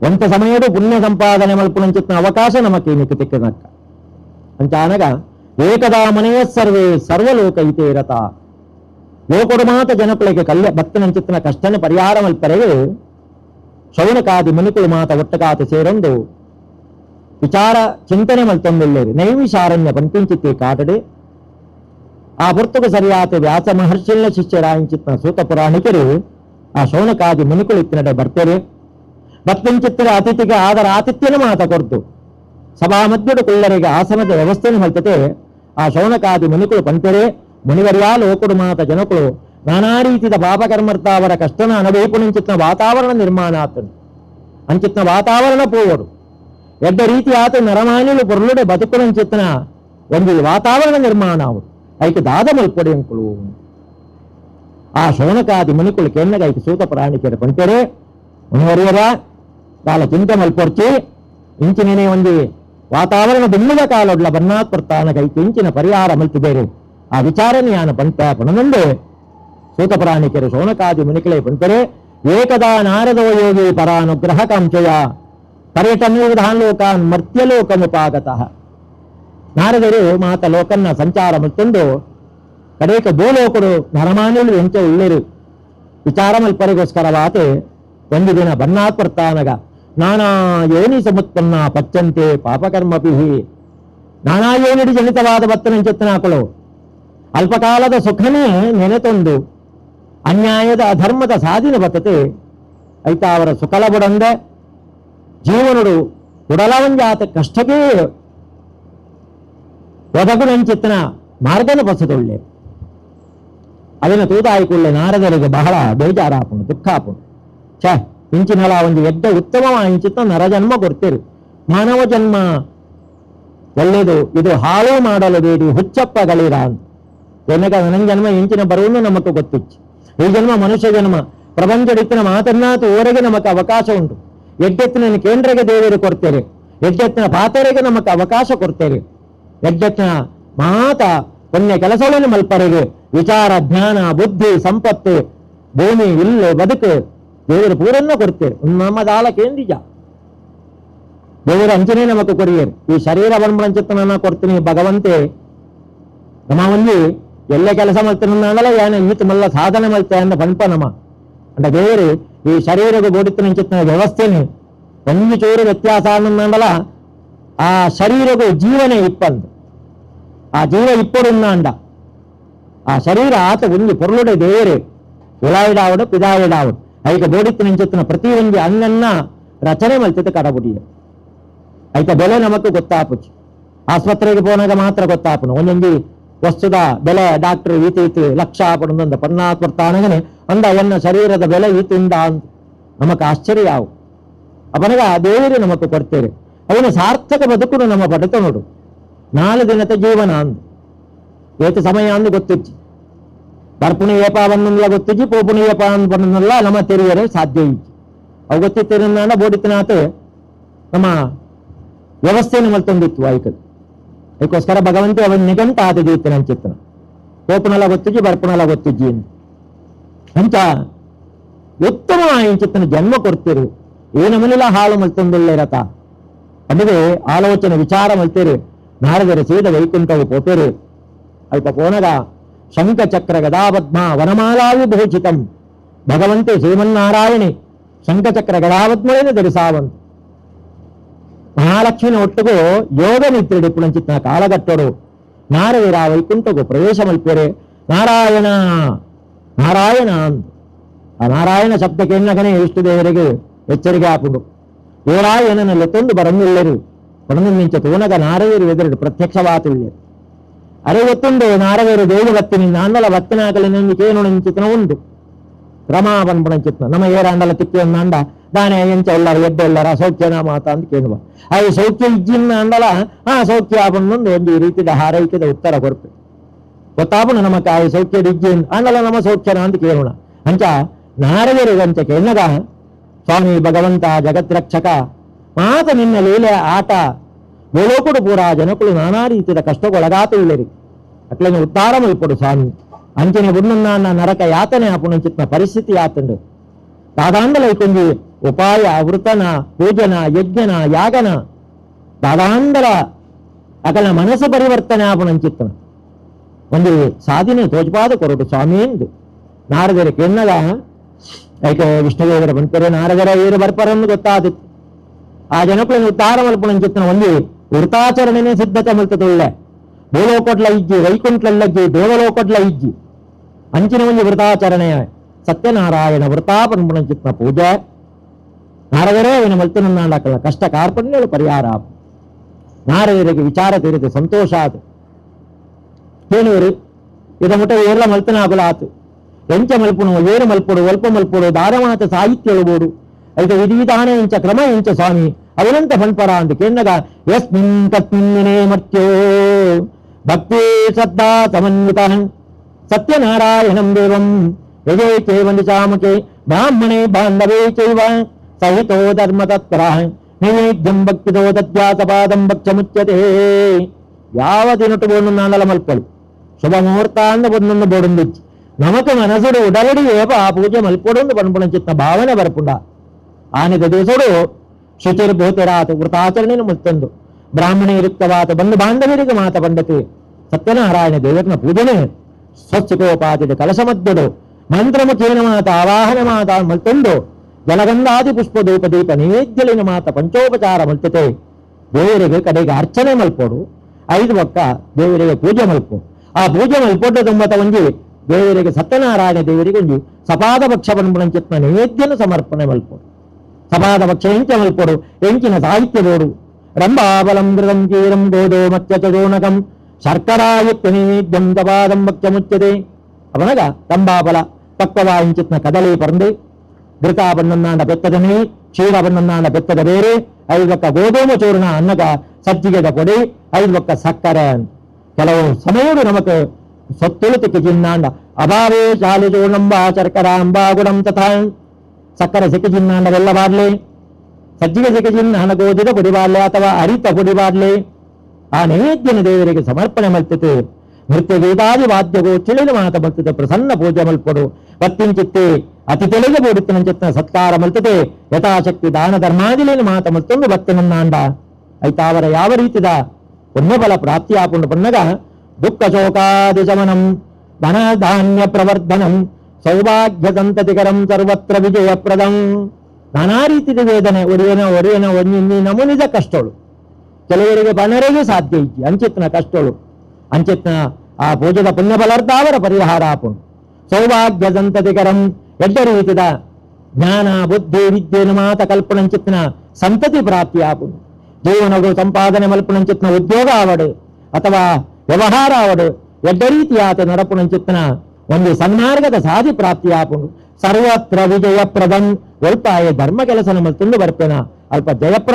ಒಂತ ಸಮಯಡು ಪುಣ್ಯ ಸಂಪಾದನೆ ಮಲ್ಪುಣ ಚಿತ್ತನ ಅವಕಾಶ ನಮಕ್ಕೆ ನಿಕ್ಕೆ ತಿಕ್ಕನಕ್ಕ ಅಂಚಾನಗ ಏಕದಾ ಮನೆಯ ಸರ್ವೇ ಸರ್ವಲೋಕ ಇತೇ ರಥ ಲೋಕಡು ಮಾತ ಜನಕುಳಿಗೆ ಭಕ್ತನ ಚಿತ್ತನ ಕಷ್ಟನ ಪರಿಹಾರ ಮಲ್ಪರೆಗೆ ಶೌನಕಾದಿ ಮುನಿಕುಳು ಮಾತ ಒಟ್ಟಕಾತ ಸೇರೊಂದು ವಿಚಾರ ಚಿಂತನೆ ಮಲ್ತೊಂದುಳ್ಳೇರಿ ನೈವಿಶಾರಣ್ಯ ಪಂಪಿಂಚಿತ್ತಿ ಕಾಟಡೆ ಆ ಪುರ್ತಕ ಸರಿಯಾತ ವ್ಯಾಸ ಮಹರ್ಷಿನ ಶಿಷ್ಯರಾಯಿಂಚಿತ್ನ ಸೂತ ಪುರಾಣಿಕರು ಆ ಶೌನಕಾದಿ ಮುನಿಕುಳು ಇತ್ತಿನಡೆ ಬರ್ತೇರೆ. ಭಕ್ತಂಚಿತ್ತರ ಅತಿಥಿಗೆ ಆದರ ಆತಿಥ್ಯನ ಮಾತ ಕೊಡ್ತು ಸಭಾ ಮಧ್ಯದ ಕುಳ್ಳರಿಗೆ ಆಸನದ ವ್ಯವಸ್ಥೆಯನ್ನು ಮಲ್ತತೆ ಆ ಶೌನಕಾದಿ ಮುನಿಕುಳು ಪಂತೆರೆ ಮುನಿವರ್ಯಾ ಲೋಕಡು ಮಾತ ಜನಕುಳು ನಾನಾ ರೀತಿಯ ಪಾಪಕರ್ಮರ್ತ ಅವರ ಕಷ್ಟನ ಅನುಭವಿಪುಣಿಂಚಿತ್ನ ವಾತಾವರಣ ನಿರ್ಮಾಣ ಆತನು ಅಂಚಿತ್ನ ವಾತಾವರಣ ಪೋವಡು ಎಡ್ಡ ರೀತಿ ಆತ ನರಮಾನಿಲು ಪೊರ್ಲುಡೆ ಬದುಕುಣಂಚಿತ್ನ ಒಂದು ವಾತಾವರಣ ನಿರ್ಮಾಣ ಅವರು ಐಕೆ ದಾದ ಮಲ್ಪೊಡೆ ಅಂಕುಳು ಆ ಶೌನಕಾದಿ ಮುನಿಕುಳು ಕೆನ್ನಗ ಐಕೆ ಸೂತ ಪ್ರಾಣಿಕೆರ ಪಂಟೆರೆ ಮುನಿವರಿಯರ ಕಾಲ ಚಿಂತೆ ಮಲ್ಪೊರ್ಚಿ ಇಂಚಿನೇ ಒಂದು ವಾತಾವರಣ ಬೆನ್ನುವ ಕಾಲೊಡ್ಲ ಬನ್ನಾತ್ ಪ್ರತಾನಗ ಐಕೆ ಇಂಚಿನ ಪರಿಹಾರ ಮಲ್ತಿದ್ದೇವೆ. ಆ ವಿಚಾರನೆಯಾನ ಪಂಟ ಪಣನಂದೆ ಸೂತ ಪ್ರಾಣಿಕರು ಶೌನಕಾದಿ ಮುನಿಕಳೆ ಪಂತರೆ ಏಕದಾ ನಾರದೋ ಯೋಗಿ ಪರಾನುಗ್ರಹ ಕಾಂಕ್ಷಯ ಪರ್ಯಟನೋಧಾನ್ ಲೋಕಾನ್ ಮರ್ತ್ಯಲೋಕಮುಪಾಗತಃ. ನಾರದರು ಮಾತ ಲೋಕನ್ನ ಸಂಚಾರ ಮತ್ತೊಂದು ಕಡೇಕ ಭೂಲೋಕರು ನರಮಾನುలు ಎಂಚ ಉಳ್ಳೇರು ವಿಚಾರ ಮಲ್ಪರಿಗೋಸ್ಕರವಾತೆ ಒಂದು ದಿನ ಬನ್ನಾತ್ ಪ್ರತಾನಗ ನಾನಾ ಯೋನಿ ಸಮುತ್ಪನ್ನ ಪಚ್ಚಂತೆ ಪಾಪಕರ್ಮಪಿಹಿ ನಾನಾ ಯೋನಿಡಿ ಜನಿತವಾದ ಭಕ್ತನಂಚೆತ್ತನಾಕಳು ಅಲ್ಪಕಾಲದ ಸುಖನೇ ನೆನೆತೊಂದು ಅನ್ಯಾಯದ ಅಧರ್ಮದ ಸಾಧಿನ ಬತ್ತತೆ ಐತ ಅವರ ಸುಖಲ ಬುಡಂದ ಜೀವನಡು ಉಡಲವಂಜಾತ ಕಷ್ಟಕ್ಕೆ ಒದಗುಣಂಚಿತ್ತನ ಮಾರ್ಗನ ಬಸದೊಳ್ಳೆ ಅದನ್ನು ತೂತಾಯಿಕೊಳ್ಳೆ ನಾರದರಿಗೆ ಬಹಳ ಬೇಜಾರಾಪುಣು ದುಃಖಾಪುಣು. ಛೇ ಇಂಚಿನಲ ಒಂದು ಎಡ್ಡ ಉತ್ತಮವಾಂಚಿತ್ತ ನರಜನ್ಮ ಕೊಡ್ತೀರಿ ಮಾನವ ಜನ್ಮ ಒಳ್ಳೆಯದು ಇದು ಹಾಳು ಮಾಡಲು ಬೇಡಿ ಹುಚ್ಚಪ್ಪಗಳಿರ ಅಂತ ಎನ್ನಗ ನನ್ನ ಜನ್ಮ ಇಂಚಿನ ಬರುವುದು ನಮకు ಗೊತ್ತಿಚ್ಚು. ಈ ಜನ್ಮ ಮನುಷ್ಯ ಜನ್ಮ ಪ್ರಪಂಚಡಿತ್ತಿನ ಮಾತನ್ನಾತು ಓರೆಗೆ ನಮಕ್ಕೆ ಅವಕಾಶ ಉಂಟು. ಎಡ್ಡೆತ್ತಿನ ಕೇಂದ್ರಗೆ ದೇವರು ಕೊಡ್ತೇವೆ, ಎಡ್ಡೆತ್ತಿನ ಪಾತರೆಗೆ ನಮಕ್ಕೆ ಅವಕಾಶ ಕೊಡ್ತೇವೆ. ಎಡ್ಡೆತ್ತಿನ ಮಾತ ಪುಣ್ಯ ಕೆಲಸಗಳನ್ನು ಮಲ್ಪರೆಗೆ ವಿಚಾರ ಜ್ಞಾನ ಬುದ್ಧಿ ಸಂಪತ್ತು ಭೂಮಿ ಇಲ್ಲು ಬದುಕು ದೇವರು ಪೂರನ್ನ ಕೊಡ್ತೇವೆ. ನಮ್ಮದಾಲ ಕೇಂದ್ರಿಜ ದೇವರು ಅಂಚನೆ ನಮಕ್ಕೆ ಕೊರಿಯರು. ಈ ಶರೀರ ಬಂದ್ಬಿಡಂಚಿತ್ತನ ಕೊಡ್ತೀನಿ ಭಗವಂತೆ ನಮ್ಮ ಒಂದು ಎಲ್ಲೇ ಕೆಲಸ ಮಾಡ್ತಾನಲ್ಲ ಏನ ಈತ ಮಲ್ಲ ಸಾಧನೆ ಮಾಡ್ತಾ ಅನ್ನ ಪಂಪನಮ್ಮ అంటే ದೇವರು ಈ ಶರೀರದ ಗೋಡಿತನ ಚಿತ್ತನ ವ್ಯವಸ್ಥೆని ಒಂದು ಚೂರು ವ್ಯತ್ಯಾಸ ಅನ್ನಂದಲ್ಲ ಆ ಶರೀರಗೂ ಜೀವನೇ ಇಪ್ಪಂದು ఆ జీవ ఇప్పుడున్నాండ ఆ శరీర ఆత ఉంది పొరలుడే దేవరే ఉలాయిడావుడు పిదాయిడావుడు అయితే బోడిత్తు నుంచి చెప్తున్న ప్రతి ಒಂದು ಅಂಗನ್ನ ರಚನೆ ಮಲ್ತಿತ್ತು ಕಡಬುಡಿಯ అయితే ಬೆಲೆ ನಮకు ಗೊತ್ತಾಪುಚ್ಚು ಆಸ್ಪತ್ರೆಗೆ ಹೋನಾಗ ಮಾತ್ರ ಗೊತ್ತಾಪುನು ಒಂದೊಂದು ವಸ್ತುದ ಬೆಲೆ ಡಾಕ್ಟರ್ ಈತಿ ಲಕ್ಷ ಆಪಡುಂದ 14 ವರ್ಷ ಅಂದ ಎನ್ನ ಶರೀರದ ಬೆಲೆ ಈತಿಂದ ಅಂತ ನಮకు ಆಶ್ಚರ್ಯ ಆವು ಅವನಿಗ ದೇವರು ನಮకు ಕೊಡ್ತೇವೆ ಅವನು ಸಾರ್ಥಕ ಬದುಕುನು ನಮ್ಮ ಪಡೆತ ನೋಡು 4 ದಿನದ ಜೀವನ ಅಂದು ಏತ ಸಮಯ ಅಂದು ಗೊತ್ತಿಚ್ಚಿ ಬರ್ಪುಣಿ ಏಪ ಬಂದಲ್ಲ ಗೊತ್ತಿಚ್ಚಿ ಪೋಪುಣಿ ಏಪ ಬಂದಲ್ಲ ನಮ್ಮ ತೆರಿಯರೆ ಸಾಧ್ಯ ಇಚ್ಚಿ ಅವು ಗೊತ್ತಿತ್ತಿರಂದ ಬೋಡಿತನಾಥ ನಮ್ಮ ವ್ಯವಸ್ಥೆಯನ್ನು ಮಲ್ತೊಂದಿತ್ತು ಆಯ್ಕದು ಅದಕ್ಕೋಸ್ಕರ ಭಗವಂತ ಅವನ ನಿಗಂಟ ಆತದೀತ್ತು ನನ್ನ ಚಿತ್ತನ ಪೋಪುನೆಲ್ಲ ಗೊತ್ತಿಜ್ಜಿ ಬರ್ಪುನೆಲ್ಲ ಗೊತ್ತಿಜ್ಜಿ ಅಂತ ಉತ್ತಮ ఆయన ಚಿತ್ತನ ಜನ್ಮ ಕೊಡ್ತೀರಿ ಏನಮನಿಲ್ಲ ಹಾಳು ಮಲ್ತೊಂದಿಲ್ಲ ರಥ అందుకే ఆలోచన విచారం వెళ్తారు నారదరు సీద వైకుంఠవు పోతారు అల్ప పోనగా శంఖ చక్ర గదాపద్మ వనమాలా విభూషితం భగవంతే శ్రీమన్నారాయణి శంఖ చక్ర గదాపద్మలైన దరిసావంతు మహాలక్ష్మిని ఒట్టుకు యోగ నిద్రుడు ఇప్పుడు చిత్త కాలగట్టడు నారదరు ఆ వైకుంఠకు ప్రవేశమల్పారు నారాయణ నారాయణ ఆ నారాయణ ಶಬ್ದಕ್ಕೆನ್ನಗನೇ ಇಷ್ಟದೇವರಿಗೆ ಎಚ್ಚರಿಕೆ ಹಾಕುದು ಏರಾಯನನಲ್ಲಿ ತಂದು ಬರಂದಿಲ್ಲರು ಪಣದಿಂದ ತೋನಗ ನಾರದರು ಎದುರು ಪ್ರತ್ಯಕ್ಷವಾತುಳ್ಳರು ಅರೆ ಗೊತ್ತುಂಡು ನಾರದರು ದೇವ ಭಕ್ತಿನಿ ಅಂದಲ ಭಕ್ತನಾಗಲಿ ನಂಬಿಕೇನು ಚಿತ್ರನ ಉಂಟು ಕ್ರಮಾಪನ್ ಪಣ ಚಿತ್ರ ನಮ್ಮ ಏರಾಂಡಲ ತಿಕ್ಕಿಯನ್ನ ಅಂಡ ದಾನೆ ಎಂಚ ಎಲ್ಲರ ಎಡ್ಡೆಲ್ಲರ ಸೌಖ್ಯನ ಮಾತ ಅಂತ ಕೇಳುವ ಅದು ಸೌಖ್ಯ ಇಜ್ಜಿನ ಅಂದಲ ಆ ಸೌಖ್ಯ ಆಪನ್ನೊಂದು ಒಂದು ರೀತಿಯ ಹಾರೈಕೆದ ಉತ್ತರ ಕೊರಪೆ ಗೊತ್ತಾಪನ ನಮಕ ಆ ಸೌಖ್ಯದ ಇಜ್ಜಿನ್ ಅಂದಲ ನಮ್ಮ ಸೌಖ್ಯನ ಅಂತ ಕೇಳೋಣ ಅಂಚ ನಾರದರು ಅಂಚ ಕೇಳಗ స్వామి భగవంత జగద్రక్షక మాత నిన్న లీలే ఆట గోలోకుడు పూరా జనకులు నానా రీతిద కష్టకొಳಗಾತುಳ್ಳರಿ అట్లనే ఉద్ధారం ఇప్పుడు స్వామి అంచెన ఉన్నన్న నరక యాతనే అప్పుడు చిత్న పరిస్థితి యాతండు దాదాండలైకుంది ఉపాయ వృతన పూజన యజ్ఞన యాగన దాదాండల అకల మనసు పరివర్తన అప్పుడు చిత్న ಒಂದು ಸಾಧನೆ ತೋಜಪಾದ ಕೊರಟು ಸ್ವಾಮಿ ಎಂದು ನಾರದರಿಗೆ ಎನ್ನದ అయితే విష్ణుదేవర పంపరే నారదర ఏరు ಬರ್ಪರನ್ನು ಗೊತ್ತಾದಿತ್ತು ಆ ಜನಕುలను ಉದ್ಧಾರ ಮಲ್ಪಣ ಚಿತ್ತನ ಒಂದು ವೃತಾಚರಣೆನೇ ಸಿದ್ಧತೆ ಮಲ್ತದೊಳ್ಳೆ ಭೂಲೋಕಟ್ಲ ಇಜ್ಜಿ ವೈಕುಂಠ್ಲಲ್ಲಜ್ಜಿ ದೇವಲೋಕಟ್ಲ ಇಜ್ಜಿ ಅಂಚಿನ ಒಂದು ವೃತಾಚರಣೆ ಸತ್ಯನಾರಾಯಣ ವೃತಾಪನ್ಪಣ ಚಿತ್ತನ ಪೂಜೆ ನಾರದರೇ ಅವನ ಮಲ್ತನನ್ನಾಡಕಲ್ಲ ಕಷ್ಟ ಕಾರ್ಪಣ್ಯಗಳು ಪರಿಹಾರ ನಾರದರಿಗೆ ವಿಚಾರ ತೀರಿತು ಸಂತೋಷ ಆತು ಕೇಳುವರು ಇದ ಮುಟ ಏರ್ಲ ಮಲ್ತನಾಗುಲಾತು ಎಂಚ ಮಲ್ಪುನು ಏರು ಮಲ್ಪುಡು ಒಲ್ಪ ಮಲ್ಪುಡು ದಾರಮಾತ ಸಾಹಿತ್ಯ ಎಳುಬೋಡು అయితే విధి విధాన ఇంచ క్రమ ఇంచ స్వామి అవినంత ఫణ్పరా అందు కేంద్రగ యస్మిన్ తస్మిన్నే మర్త్యో భక్తి శ్రద్ధా సమన్విత సత్యనారాయణం దేవం యజే చేవంది చామకే బ్రాహ్మణే బాంధవే చైవ సహితో ధర్మతత్ర నైవేద్యం భక్తితో దద్యాసపాదం భక్షముచ్యతే యావదినటు బోడు నాండల మల్పలు శుభముహూర్తాన్ని పొందున్న బోడుందిచ్చి నమకు మనసుడు ఉడలడి ఏప ఆ పూజ మల్పొడు పనుపున చిత్త భావన బరపుండ ಆನೆದ ದೇಶಡು ಶುಚಿರ್ಭೂತಿರಾತ ವೃತಾಚರಣೆಯನ್ನು ಮುತ್ತಂದು ಬ್ರಾಹ್ಮಣೇ ರಿಕ್ತವಾತ ಬಂಧು ಬಾಂಧವರಿಗೆ ಮಾತ ಪಂಡತಿ ಸತ್ಯನಾರಾಯಣ ದೇವರನ ಪೂಜನೆ ಸ್ವಚ್ಛಕೋಪಾತಿದ ಕಲಶ ಮಧ್ಯಡು ಮಂತ್ರಮುಖೇನ ಮಾತ ಆವಾಹನ ಮಾತ ಮಲ್ತಂದು ಜಲಗಂಧಾದಿ ಪುಷ್ಪದೂಪ ದೀಪ ನೈವೇದ್ಯಲಿನ ಮಾತ ಪಂಚೋಪಚಾರ ಮಲ್ತತೆ ದೇವರಿಗೆ ಕಡೆಗೆ ಅರ್ಚನೆ ಮಲ್ಪೋಡು 5 ಒಕ್ಕ ದೇವರಿಗೆ ಪೂಜೆ ಮಲ್ಪು ಆ ಪೂಜೆ ಮಲ್ಪೊಡ್ಡ 91 ದೇವರಿಗೆ ಸತ್ಯನಾರಾಯಣ ದೇವರಿಗೆ ಒಂದು ಸಪಾದ ಭಕ್ಷ ಪನ್ಪುಣ ಚಿತ್ನ ನೈವೇದ್ಯನ ಸಮರ್ಪಣೆ ಮಲ್ಪೋಡು సపాద పక్ష ఎంచ మల్పొడు ఎంచిన సాహిత్యదోడు రంభాబలం మృగం కీరం గోదో మత్స్యచోనకం శర్కరాయుక్త నైవేద్యం సపాదం భక్ష్యముచ్యతే అవనగా రంభాబల తక్కువ వాయించిన కదలీ పరంది ఘృతాపన్నన్నాండ పెత్తదని క్షీరపన్నన్నాండ పెత్తద ಬೇರೆ 5 ಒಕ್ಕ ಗೋಧೂಮ ಚೂರ್ಣ ಅನ್ನಗ ಸಜ್ಜಿಗೆದ ಪೊಡಿ 5 ಒಕ್ಕ ಸಕ್ಕರೆ ಕೆಲವು ಸಮಯಗಳು ನಮకు ಸೊತ್ತುಳು ತಿಕ್ಕಿಜಿನ್ನಾಂಡ ಅಭಾವೇ ಶಾಲಿ ಚೂರ್ಣಂಬ ಶರ್ಕರಾಂಬ ಗುಣಂ ತಥಾ ಸಕ್ಕರೆ ಸಿಕ್ಕಿಜಿನ್ನಾಂಡ ಬೆಲ್ಲ ಬಾಡ್ಲೆ ಸಜ್ಜಿಗೆ ಸಿಕ್ಕಿಜಿನ್ನ ಗೋಧಿದ ಪುಡಿ ಬಾಡ್ಲೆ ಅಥವಾ ಅರಿತ ಪುಡಿ ಬಾಡ್ಲೆ ಆ ನೈವೇದ್ಯನ ದೇವರಿಗೆ ಸಮರ್ಪಣೆ ಮಲ್ತತೆ ನೃತ್ಯ ಗೀತಾದಿ ವಾದ್ಯಗೋ ಚಿಳಿಲು ಮಾತ ಮಲ್ತತೆ ಪ್ರಸನ್ನ ಪೂಜೆ ಮಲ್ಪಡು ಪತ್ತಿಂಚಿತ್ತೆ ಅತಿ ತೆಲೆಗೆ ಬೋಡುತ್ತಿನ ಚಿತ್ತ ಸತ್ಕಾರ ಮಲ್ತತೆ ಯಥಾಶಕ್ತಿ ದಾನ ಧರ್ಮಾದಿಲೇನು ಮಾತ ಮಲ್ತೊಂದು ಭಕ್ತನನ್ನಾಂಡ ಐತಾವರ ಯಾವ ರೀತಿದ ಪುಣ್ಯಫಲ ಪ್ರಾಪ್ತಿಯಾಪುಂಡು ಪನ್ನಗ ದುಃಖ ಶೋಕಾದಿ ಶಮನಂ ಧನ ಧಾನ್ಯ ಪ್ರವರ್ಧನಂ ಸೌಭಾಗ್ಯ ಸಂತತಿಕರಂ ಸರ್ವತ್ರ ವಿಜಯಪ್ರದಂ. ನಾನಾ ರೀತಿಯ ವೇದನೆ ಒಡೆಯನ ಒಂದಿన్ని ನಮೂನಿದ ಕಷ್ಟಗಳು ಕೆಲವರಿಗೆ ಬನರೆಗೆ ಸಾಧ್ಯ ಇಜ್ಜಿ ಅಂಚಿತ್ನ ಕಷ್ಟಗಳು ಅಂಚಿತ್ನ ಆ ಪೂಜದ ಪುಣ್ಯ ಫಲಾರ್ಥಾವರ ಪರಿಹಾರ ಆಪುಂಡು. ಸೌಭಾಗ್ಯ ಸಂತತಿಕರಂ ಎಡ್ಡ ರೀತಿದ ಜ್ಞಾನ ಬುದ್ಧಿ ವಿದ್ಯೆನು ಮಾತ ಕಲ್ಪನಂಚಿತ್ನ ಸಂತತಿ ಪ್ರಾಪ್ತಿ ಆಪುಂಡು. ಜೀವನಗಳು ಸಂಪಾದನೆ ಮಲ್ಪನಂಚಿತ್ನ ಉದ್ಯೋಗ ಆವಡು ಅಥವಾ ವ್ಯವಹಾರ ಆವಡು ಎಡ್ಡ ರೀತಿಯಾತ ನಡಪುನಂಚಿತ್ನ ಒಂದು ಸನ್ಮಾರ್ಗದ ಸಾಧಿ ಪ್ರಾಪ್ತಿ ಆಪುಂಡು. ಸರ್ವತ್ರ ವಿಜಯಪ್ರದಂ. ಒಳ್ಪಾಯ ಧರ್ಮ ಕೆಲಸ ನಮ್ಮ ತುಂಡು ಬರ್ಪೇನ ಅಲ್ಪ ಜಯಪ್ರದ